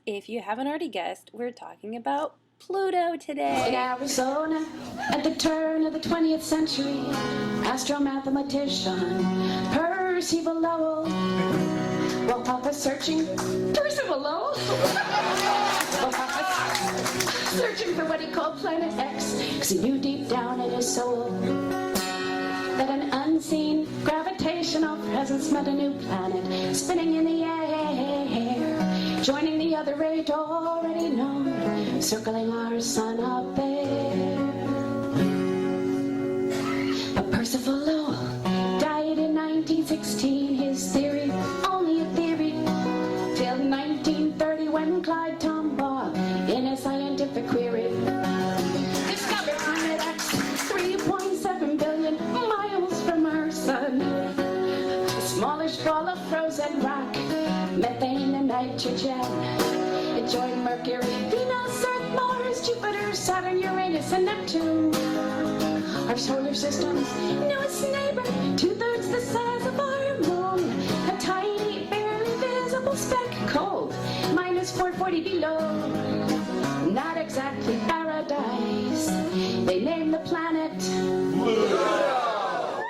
If you haven't already guessed, we're talking about Pluto today. In Arizona, at the turn of the 20th century, astromathematician Percival Lowell, while Papa searching, Percival Lowell, while Papa searching for what he called Planet X, because he knew deep down in his soul that an unseen gravitational presence meant a new planet spinning in the air, joining the other eight already known, circling our sun up there. But Percival Lowell died in 1916, his theory, only a theory, till 1930 when Clyde Tombaugh, in a scientific query, discovered Planet X, 3.7 billion miles from our sun. A smallish ball of frozen rock, methane and nitrogen. It joined Mercury, Venus, Earth, Mars, Jupiter, Saturn, Uranus, and Neptune. Our solar system's newest neighbor, 2/3 the size of our moon. A tiny, barely visible speck, cold, -440 below. Not exactly paradise. They named the planet Pluto.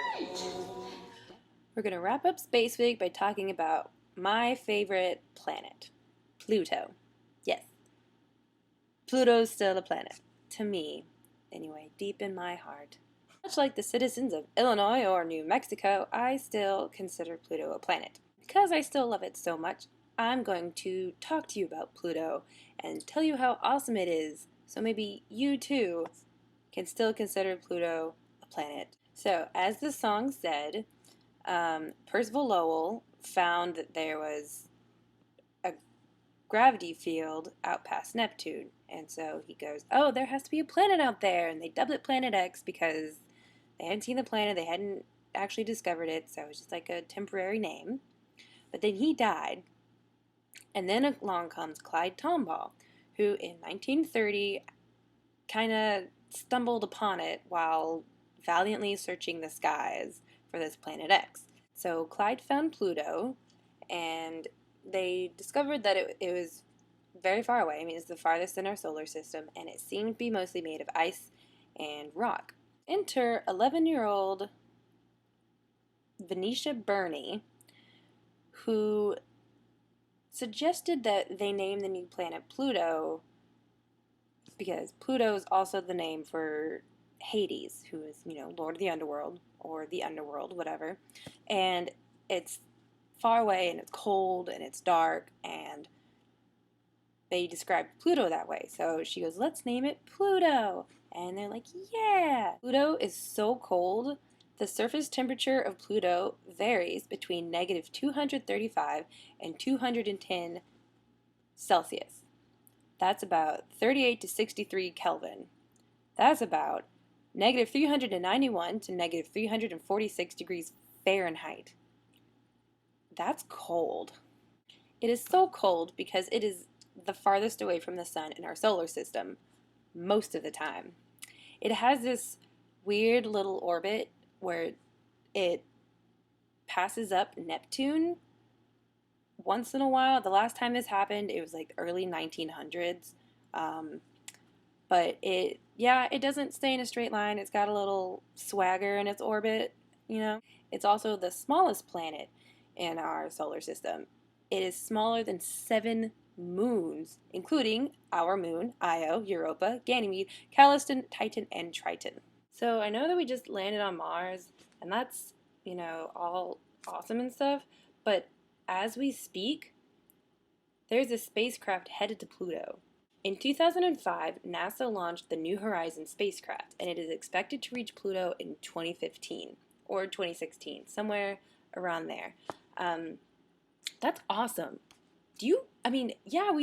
We're going to wrap up Space Week by talking about my favorite planet, Pluto. Yes, Pluto's still a planet. To me, anyway, deep in my heart. Much like the citizens of Illinois or New Mexico, I still consider Pluto a planet. Because I still love it so much, I'm going to talk to you about Pluto and tell you how awesome it is, so maybe you too can still consider Pluto a planet. So, as the song said, Percival Lowell found that there was a gravity field out past Neptune, and so he goes, oh, there has to be a planet out there, and they dubbed it Planet X because they hadn't seen the planet, they hadn't actually discovered it, so it was just like a temporary name. But then he died, and then along comes Clyde Tombaugh, who in 1930 kind of stumbled upon it while valiantly searching the skies for this Planet X. So Clyde found Pluto, and they discovered that it was very far away. I mean, it's the farthest in our solar system, and it seemed to be mostly made of ice and rock. Enter 11-year-old Venetia Burney, who suggested that they name the new planet Pluto because Pluto is also the name for Hades, who is, Lord of the Underworld, or the Underworld, whatever. And it's far away, and it's cold, and it's dark, and they described Pluto that way. So she goes, let's name it Pluto. And they're like, yeah! Pluto is so cold. The surface temperature of Pluto varies between -235 and 210 Celsius. That's about 38 to 63 Kelvin. That's about -391 to -346 degrees Fahrenheit. That's cold. It is so cold because it is the farthest away from the sun in our solar system most of the time. It has this weird little orbit where it passes up Neptune once in a while. The last time this happened, it was like early 1900s. But it doesn't stay in a straight line. It's got a little swagger in its orbit, It's also the smallest planet in our solar system. It is smaller than 7 moons, including our moon, Io, Europa, Ganymede, Callisto, Titan, and Triton. So I know that we just landed on Mars, and that's, all awesome and stuff, but as we speak, there's a spacecraft headed to Pluto. In 2005, NASA launched the New Horizons spacecraft, and it is expected to reach Pluto in 2015, or 2016, somewhere around there. That's awesome. We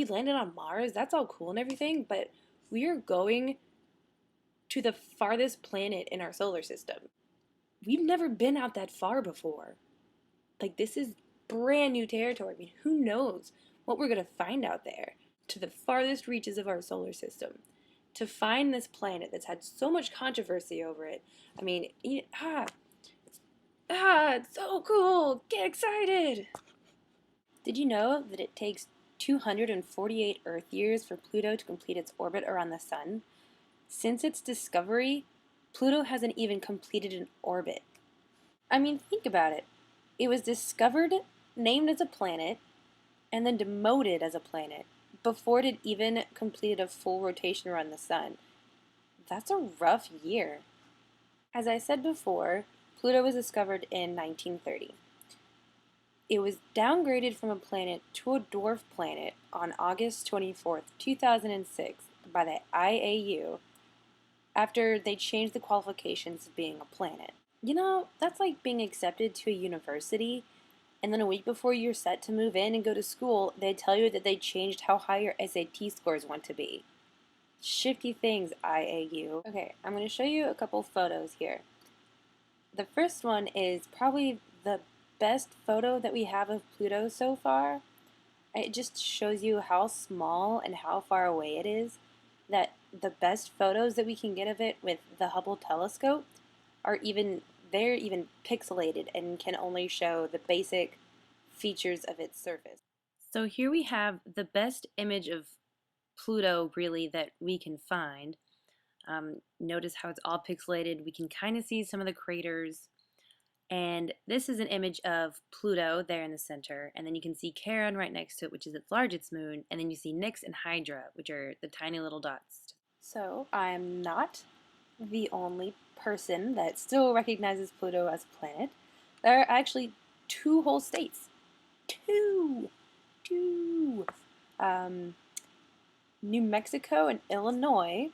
landed on Mars, that's all cool and everything, but we are going to the farthest planet in our solar system. We've never been out that far before. Like, this is brand new territory. I mean, who knows what we're going to find out there? To the farthest reaches of our solar system. To find this planet that's had so much controversy over it. I mean, it's so cool. Get excited. Did you know that it takes 248 Earth years for Pluto to complete its orbit around the Sun. Since its discovery, Pluto hasn't even completed an orbit. I mean, think about it. It was discovered, named as a planet, and then demoted as a planet before it had even completed a full rotation around the Sun. That's a rough year. As I said before, Pluto was discovered in 1930. It was downgraded from a planet to a dwarf planet on August 24th, 2006 by the IAU after they changed the qualifications of being a planet. You know, that's like being accepted to a university, and then a week before you're set to move in and go to school, they tell you that they changed how high your SAT scores want to be. Shifty things, IAU. Okay, I'm going to show you a couple photos here. The first one is probably the best photo that we have of Pluto so far. It just shows you how small and how far away it is, that the best photos that we can get of it with the Hubble telescope are they're even pixelated and can only show the basic features of its surface. So here we have the best image of Pluto really that we can find. Notice how it's all pixelated. We can kind of see some of the craters. And this is an image of Pluto there in the center. And then you can see Charon right next to it, which is its largest moon. And then you see Nix and Hydra, which are the tiny little dots. So I'm not the only person that still recognizes Pluto as a planet. There are actually two whole states. Two! New Mexico and Illinois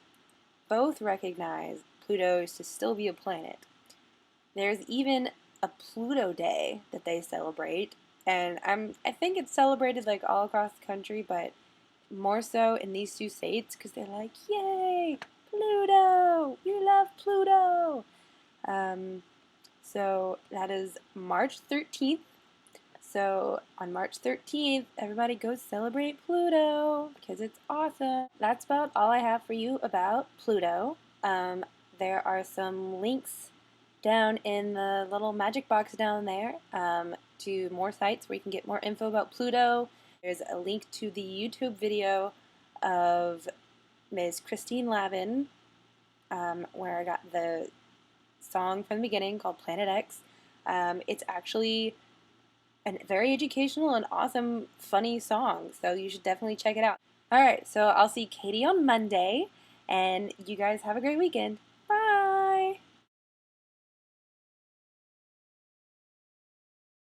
both recognize Pluto to still be a planet. There's even a Pluto Day that they celebrate, and I think it's celebrated like all across the country, but more so in these two states because they're like, yay, Pluto! We love Pluto! So that is March 13th. So on March 13th, everybody go celebrate Pluto because it's awesome. That's about all I have for you about Pluto. There are some links down in the little magic box down there to more sites where you can get more info about Pluto. There's a link to the YouTube video of Ms. Christine Lavin where I got the song from the beginning called Planet X. It's actually a very educational and awesome, funny song, so you should definitely check it out. Alright, so I'll see Katie on Monday, and you guys have a great weekend.